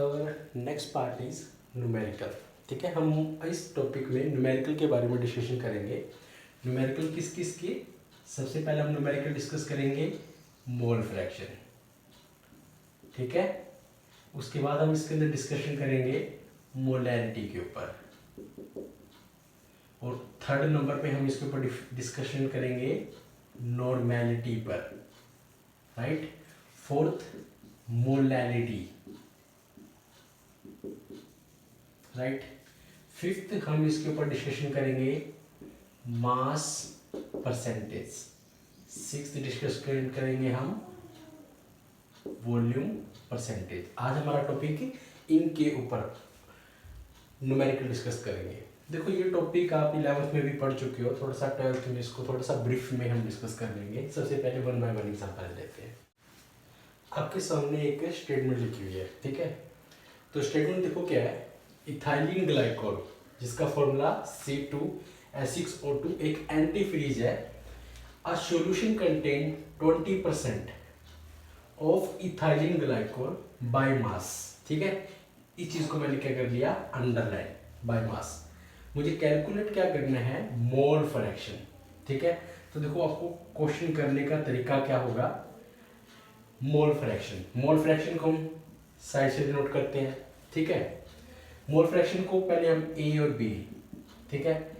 और next part is numerical. ठीक है, हम इस टॉपिक में न्यूमेरिकल के बारे में डिस्कशन करेंगे। न्यूमेरिकल किस किस की? सबसे पहले हम न्यूमेरिकल डिस्कस करेंगे मोल फ्रैक्शन। ठीक है, उसके बाद हम इसके अंदर डिस्कशन करेंगे मोलैरिटी के ऊपर, और थर्ड नंबर पे हम इसके ऊपर डिस्कशन करेंगे नॉर्मेलिटी पर, right. Fourth molarity, right. Fifth हम इसके ऊपर डिस्कशन करेंगे मास परसेंटेज। सिक्स्थ डिस्कस करेंगे हम वॉल्यूम परसेंटेज। आज हमारा टॉपिक इनके ऊपर न्यूमेरिकल डिस्कस करेंगे। देखो, ये टॉपिक आप 11th में भी पढ़ चुके हो, थोड़ा सा 12th में इसको थोड़ा सा ब्रीफ में हम डिस्कस कर लेंगे। सबसे पहले 1 बाय 1 एग्जांपल लेते हैं। आपके सामने एक स्टेटमेंट लिखी हुई है, ठीक है। तो स्टेटमेंट देखो क्या है, इथाइलिन ग्लाइकोल जिसका फॉर्मूला C2H6O2 एक एंटीफ्रीज है। A solution contain 20% of ethylene glycol by mass. ठीक है, इस चीज को मैंने क्या कर लिया, अंडरलाइन, बाय मास। मुझे कैलकुलेट क्या करना है, मोल फ्रैक्शन। ठीक है, तो देखो आपको क्वेश्चन करने का तरीका क्या होगा, मोल फ्रैक्शन। मोल फ्रैक्शन को हम साइड से डिनोट करते हैं। ठीक है, मोल फ्रैक्शन को पहले हम ए और बी, ठीक है,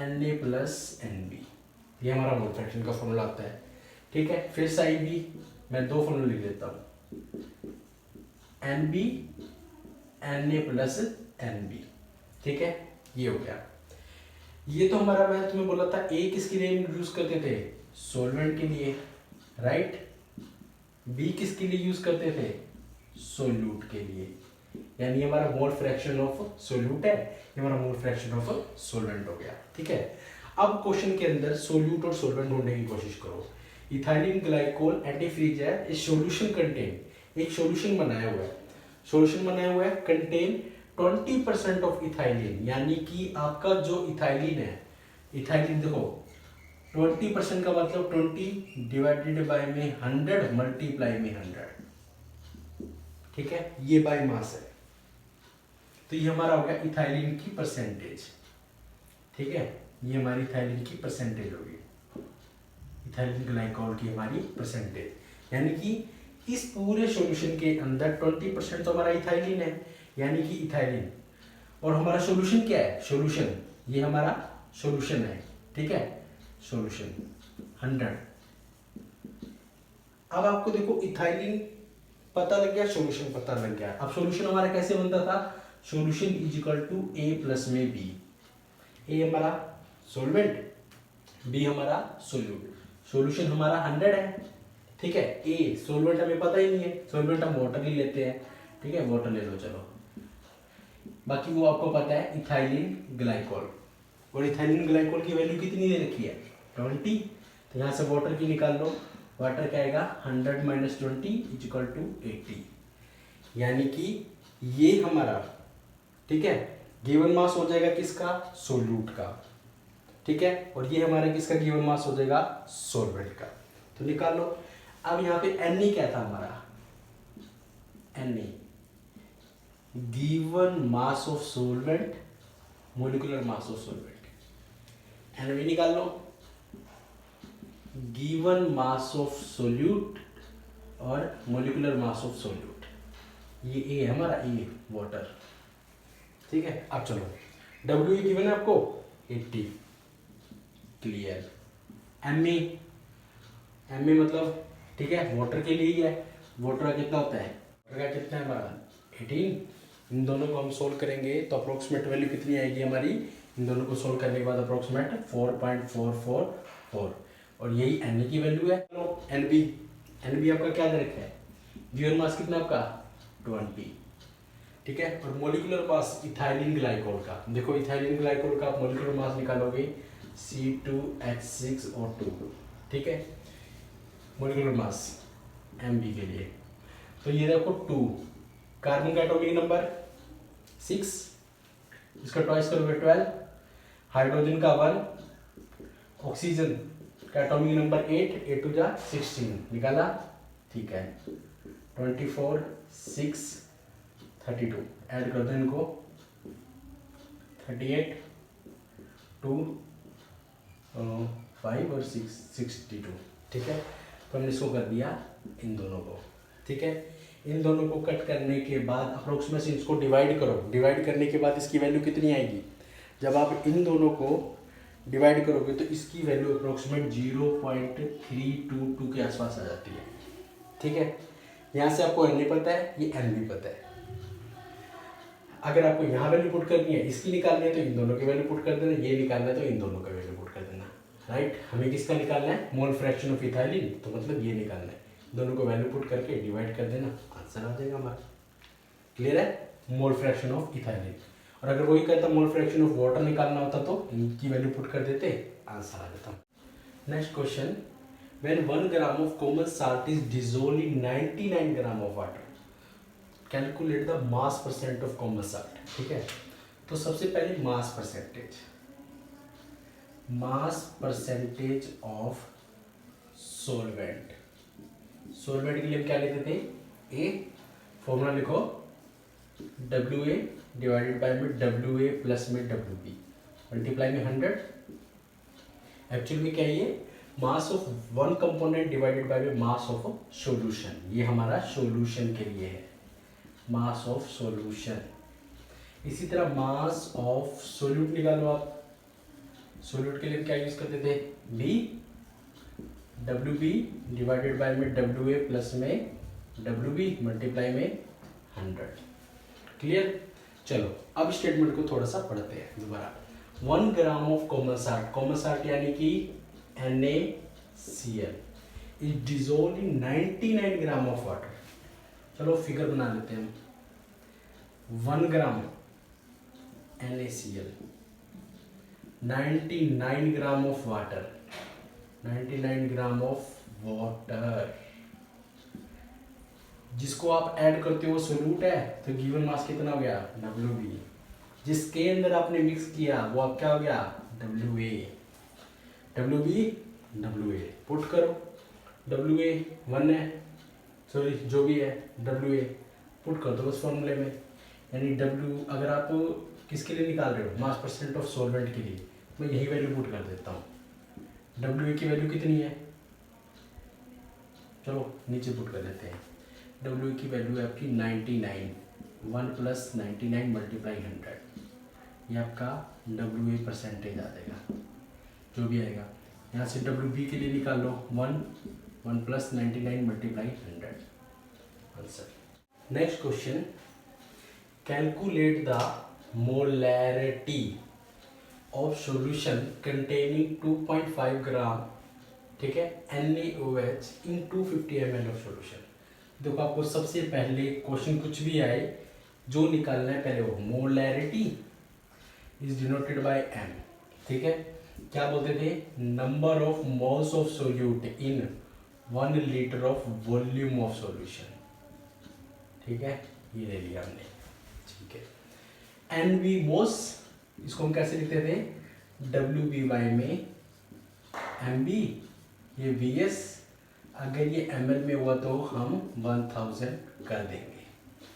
Na प्लस NB, ये हमारा मोल फ्रैक्शन का फॉर्मूला आता है। ठीक है, फिर साइड बी मैं दो फॉर्मूला लिख देता हूँ, NB Na प्लस NB। ठीक है, ये हो गया। ये तो हमारा, मैं तुम्हें बोला था ए किसके लिए यूज करते थे, सॉल्वेंट के लिए, राइट। बी किसके लिए यूज करते थे, सोल्यूट के लिए। यानी हमारा मोल फ्रैक्शन ऑफ सोल्यूट है, ये हमारा मोल फ्रैक्शन ऑफ सॉल्वेंट हो गया। ठीक है, अब क्वेश्चन के अंदर सोल्यूट और सॉल्वेंट ढूंढने की कोशिश करो। इथाइलिन ग्लाइकोल एंटीफ्रीज है, इस सॉल्यूशन कंटेन, एक सॉल्यूशन बनाया हुआ है, सॉल्यूशन बनाया हुआ है कंटेन 20% ऑफ इथाइलिन। यानी कि आपका जो इथाइलिन है, इथाइलिन देखो 20% का मतलब 20 डिवाइडेड बाय में 100 मल्टीप्लाई में 100। ठीक है, ये बाय मास है, तो ये हमारा हो गया इथाइलिन की परसेंटेज। ठीक है, ये हमारी इथाइलिन की परसेंटेज होगी, इथाइलिन ग्लाइकोल की हमारी परसेंटेज। यानी कि इस पूरे सॉल्यूशन के अंदर 20% तो हमारा इथाइलिन है, यानी कि इथाइलिन। और हमारा सॉल्यूशन क्या है, सॉल्यूशन, ये हमारा सॉल्यूशन है। ठीक है, सॉल्यूशन 100। अब आपको देखो इथाइलिन पता लग गया, सॉल्यूशन पता लग गया। अब सॉल्यूशन हमारा कैसे बनता था, solution is equal to A plus में B। ए हमारा सॉल्वेंट, बी हमारा सोल्यूट। सॉल्यूशन हमारा 100 है, ठीक है। ए सॉल्वेंट हमें पता ही नहीं है, सॉल्वेंट हम वाटर ही लेते हैं। ठीक है, वाटर ले लो, चलो। बाकी वो आपको पता है इथाइलिन ग्लाइकोल, और इथाइलिन ग्लाइकोल की वैल्यू कितनी दे रखी है, 20। तो यहाँ से वाटर की निकाल लो, वाटर क्या आएगा, 100 माइनस 20 इज इक्वल टू 80। यानी कि ये हमारा, ठीक है, गिवन मास हो जाएगा किसका, सोल्यूट का। ठीक है, और ये हमारा किसका गिवन मास हो जाएगा, सॉल्वेंट का। तो निकाल लो। अब यहाँ पे Na क्या था हमारा, Na given mass of solvent, molecular mass of solvent. Nb निकाल लो, गिवन मास ऑफ सोल्यूट और मोलिकुलर मास ऑफ सोल्यूट। ये ए हमारा, ए वाटर। ठीक है, अब चलो, W गिवन है आपको 80, क्लियर। Ma मतलब, ठीक है, वाटर के लिए ही है। वाटर का कितना होता है, वाटर का कितना है हमारा 18। इन दोनों को हम सोल्व करेंगे तो अप्रोक्सीमेट वैल्यू कितनी आएगी हमारी, इन दोनों को सोल्व करने के बाद अप्रोक्सीमेट 4.444, और यही Na की वैल्यू है। NB आपका क्या दे रखा है, गिवन मास कितना आपका 20। ठीक है, और मोलिकुलर मास इथाइलिन ग्लाइकोल का, देखो इथाइलिन ग्लाइकोल का आप मोलिकुलर मास निकालोगे C2H6O2। ठीक है, मोलिकुलर मास Mb के लिए, तो ये देखो 2, कार्बन का एटॉमिक नंबर 6, इसका ट्वाइस करोगे 12, हाइड्रोजन का 1, ऑक्सीजन का एटॉमिक नंबर 8, 8 टू जा 16 निकाला। ठीक है, 24, 6, 32 ऐड कर दो इनको, 38, 2, 5 और 6, 62। ठीक है, तो हमने इसको कर दिया इन दोनों को। ठीक है, इन दोनों को कट करने के बाद अप्रोक्सीमेटली इसको डिवाइड करो। डिवाइड करने के बाद इसकी वैल्यू कितनी आएगी? जब आप इन दोनों को डिवाइड करोगे तो इसकी वैल्यू अप्रोक्सीमेट 0.322 के आसपास आ जाती है। ठीक है, यहाँ से आपको एन पता है, ये एन भी पता है। अगर आपको यहाँ वैल्यू पुट करनी है, इसकी निकालनी है तो इन दोनों की वैल्यू पुट कर देना, ये निकालना है तो इन दोनों का वैल्यू पुट कर देना। राइट, हमें किसका निकालना है? मोल फ्रैक्शन ऑफ इथाइलिन, तो मतलब ये निकालना है। दोनों को वैल्यू पुट करके डिवाइड कर देना, आंसर आ जाएगा हमारा। क्लियर है? Mole fraction of ethylene. और अगर वही कहता मोल फ्रैक्शन ऑफ वाटर निकालना होता तो इनकी वैल्यू पुट कर देते, आंसर आ जाता। Next question, when 1 gram of common salt is dissolved in 99 gram of water, calculate the mass percent of common salt। ठीक है, तो सबसे पहले mass percentage of solvent. Solvent के लिए हम क्या लेते थे? ए, फॉर्मूला लिखो, WA डिवाइडेड बाय में WA प्लस में WB मल्टीप्लाई में 100। एक्चुअली में क्या है ये? Mass of one component divided by mass of solution. ये हमारा सॉल्यूशन के लिए है, मास ऑफ सॉल्यूशन। इसी तरह मास ऑफ सोल्यूट निकालो आप। सोल्यूट के लिए क्या यूज करते थे? बी, WB डिवाइडेड बाय में WA प्लस में WB मल्टीप्लाई में 100। क्लियर? चलो अब स्टेटमेंट को थोड़ा सा पढ़ते हैं दोबारा। 1 ग्राम ऑफ कॉमन साल्ट यानी कि NaCl is dissolve in 99 gram of water. चलो फिगर बना लेते हैं हम। 1 ग्राम NaCl, 99 gram of water, 99 gram of water जिसको आप ऐड करते हो सोल्यूट है, तो गिवन मास कितना हो गया? WB। जिसके अंदर आपने मिक्स किया वो आप क्या हो गया? WA। WB WA पुट करो, WA 1 है, सॉरी जो भी है WA पुट कर दो उस फॉर्मूले में। यानी W अगर आप किसके लिए निकाल रहे हो? मास परसेंट ऑफ सॉल्वेंट के लिए, मैं यही वैल्यू पुट कर देता हूँ। WA की वैल्यू कितनी है? चलो नीचे पुट कर देते हैं। WA की वैल्यू है आपकी 99, 1 प्लस 99 मल्टीप्लाई 100। ये आपका WA परसेंटेज आ जाएगा, जो भी आएगा। यहाँ से WB के लिए निकाल लो, 1 plus 99 multiply 100, answer. Next question, calculate the molarity of solution containing 2.5 ग्राम, ठीक है, NaOH in 250 ml of solution. देखो आपको सबसे पहले क्वेश्चन कुछ भी आए, जो निकालना है पहले वो molarity is denoted by M। ठीक है, क्या बोलते थे? Number of moles of solute in 1 litre of volume of solution. ठीक है, ये ले लिया हमने। ठीक है, NB मोल्स, इसको हम कैसे लिखते थे? WBY में MB, ये VS, अगर ये ml में हुआ तो हम 1000 कर देंगे।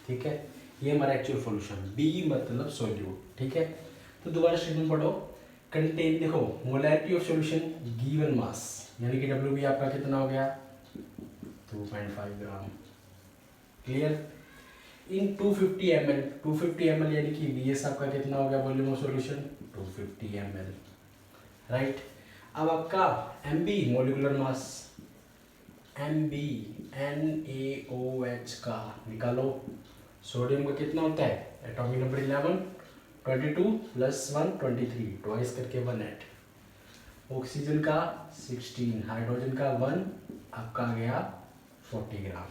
ठीक है, ये हमारा एक्चुअल सॉल्यूशन, B मतलब सोल्यूट। ठीक है, तो दोबारा स्टेटमेंट पढ़ो। कंटेन, देखो molarity of solution given mass, यानी कि WB आपका कितना हो गया? 2.5 ग्राम। क्लियर? इन 250 ml, 250 ml यानी कि VS आपका कितना हो गया? Volume of solution 250 ml। Right, अब आपका MB molecular mass, MB NaOH का निकालो। सोडियम का कितना होता है? एटॉमिक नंबर 11, 22 प्लस 1 23, ट्वाइस करके 1 ऐड। ऑक्सीजन का 16, हाइड्रोजन का 1, आपका आ गया 40 ग्राम।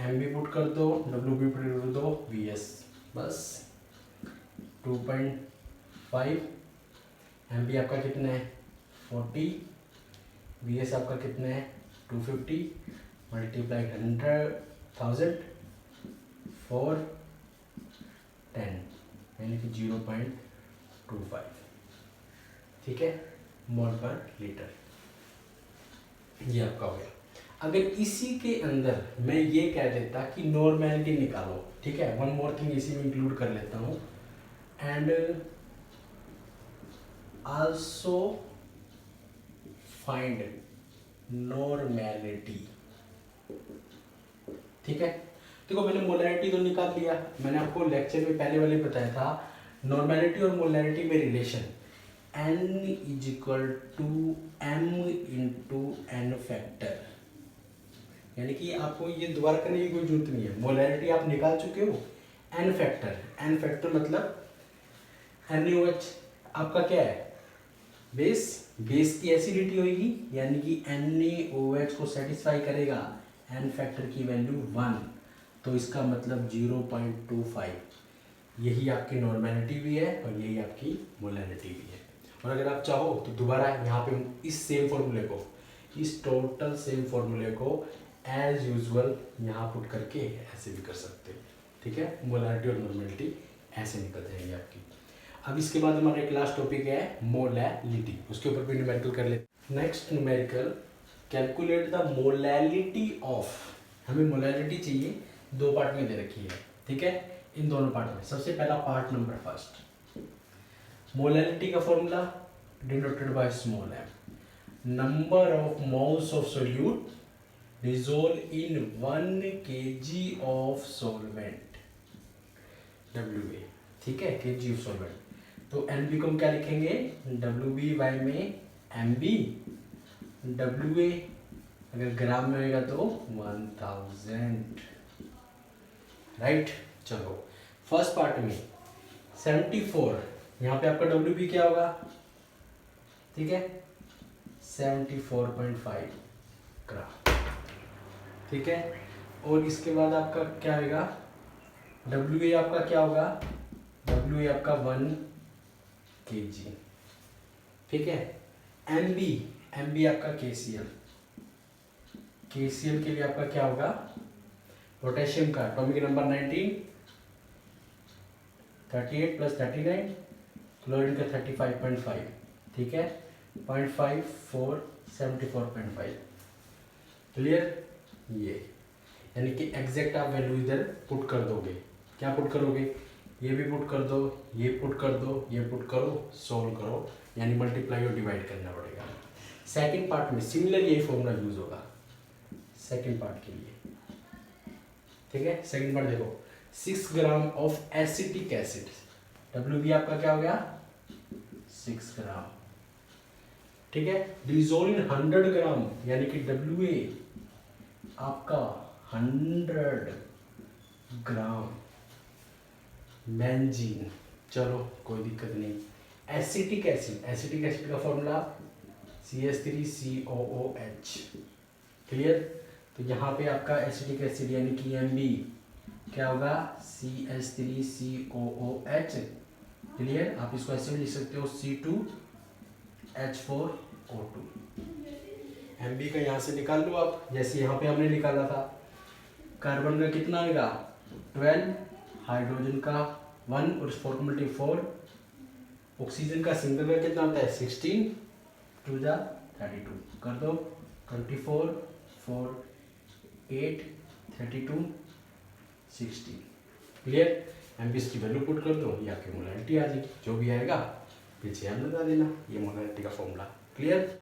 MB पुट कर दो, WB पुट कर दो, VS बस 2.5। MB आपका कितना है? 40, VS आपका कितना है? 250 मल्टीप्लाई 100,000 4 10 यानी कि 0.25। ठीक है, मोल पर लीटर, ये आपका हो गया। अगर इसी के अंदर मैं ये कह देता कि नॉर्मैलिटी निकालो, ठीक है, वन मोर थिंग इसी में इंक्लूड कर लेता हूँ, एंड आल्सो फाइंड नॉर्मैलिटी, ठीक है। देखो मैंने मोलैरिटी तो निकाल लिया, मैंने आपको लेक्चर में पहले वाले बताया था नॉर्मैलिटी और मोलैरिटी में relation n is equal to m into n factor, यानी कि आपको ये दोबारा करने की कोई जरूरत नहीं है, मोलैरिटी आप निकाल चुके हो, n फैक्टर मतलब NaOH आपका क्या है, बेस की एसिडिटी होगी, यानी कि NaOH को सेटिस्फाई करेगा n फैक्टर की वैल्यू 1, तो इसका मतलब 0.25, यही आपकी नॉर्मैलिटी भी है और यही आपकी मोलैरिटी भी है। और अगर आप चाहो तो दोबारा यहाँ पे इस सेम फॉर्मूले को, इस टोटल सेम फॉर्मूले को एज यूजुअल यहाँ पुट करके ऐसे भी कर सकते हैं, ठीक है। मोलैरिटी और नॉर्मैलिटी ऐसे निकल जाएंगी आपकी। अब इसके बाद हमारा एक लास्ट टॉपिक है मोलैलिटी, उसके ऊपर भी न्यूमेरिकल कर लेते। Next numerical, calculate the molality of, हमें मोलैलिटी चाहिए, दो पार्ट में दे रखी है, ठीक है। इन दोनों पार्ट में सबसे पहला पार्ट नंबर फर्स्ट, मोलैलिटी का formula denoted by small m, number of moles of solute dissolve in 1 kg of solvent, WA, ठीक है, kg ऑफ सॉल्वेंट। तो NB को हम क्या लिखेंगे, WB में MB, WA अगर ग्राम में होगा तो 1000, राइट। चलो फर्स्ट पार्ट में 74, यहाँ पे आपका WB क्या होगा, ठीक है, 74.5 ग्राम, ठीक है। और इसके बाद आपका क्या होगा, WA आपका क्या होगा, WA आपका 1 kg, ठीक है। MB आपका KCl के लिए आपका क्या होगा, पोटेशियम का एटॉमिक नंबर 19, 38 प्लस 39, क्लोरीन का 35.5, ठीक है, 0.5 4 74.5, क्लियर। ये यानी कि एग्जैक्ट आप वैल्यू इधर पुट कर दोगे, क्या पुट करोगे, ये भी पुट कर दो, ये पुट कर दो, ये पुट करो, सोल्व करो, यानी मल्टीप्लाई और डिवाइड करना पड़ेगा। सेकंड पार्ट में सिमिलर यही फॉर्मूला यूज होगा सेकंड पार्ट के लिए, ठीक है। सेकंड पार्ट देखो, 6 gram of acetic acid, WB आपका क्या हो गया, 6 ग्राम, ठीक है। डिसॉल्व इन 100 ग्राम, यानी कि WA आपका 100 ग्राम बेंजीन, चलो कोई दिक्कत नहीं। एसिटिक एसिड का फॉर्मूला CH3COOH, क्लियर। तो यहाँ पे आपका एसिटिक एसिड यानी कि MB क्या होगा, CH3COOH, क्लियर। आप इसको ऐसे भी लिख सकते हो C2H4O2, MB का यहाँ से निकाल लो आप, जैसे यहाँ पे हमने निकाला था। कार्बन का कितना आएगा 12, हाइड्रोजन का 1 और 4 मल्टी 4, ऑक्सीजन का सिंगल का कितना होता है 16, 2 जा 32, कर दो 24 4 8 32 16, क्लियर। MB की वैल्यू पुट कर दो, ये आपकी मोलैरिटी आ जाएगी, जो भी आएगा पीछे आप लगा देना, ये मोलैरिटी का फॉर्मूला, क्लियर।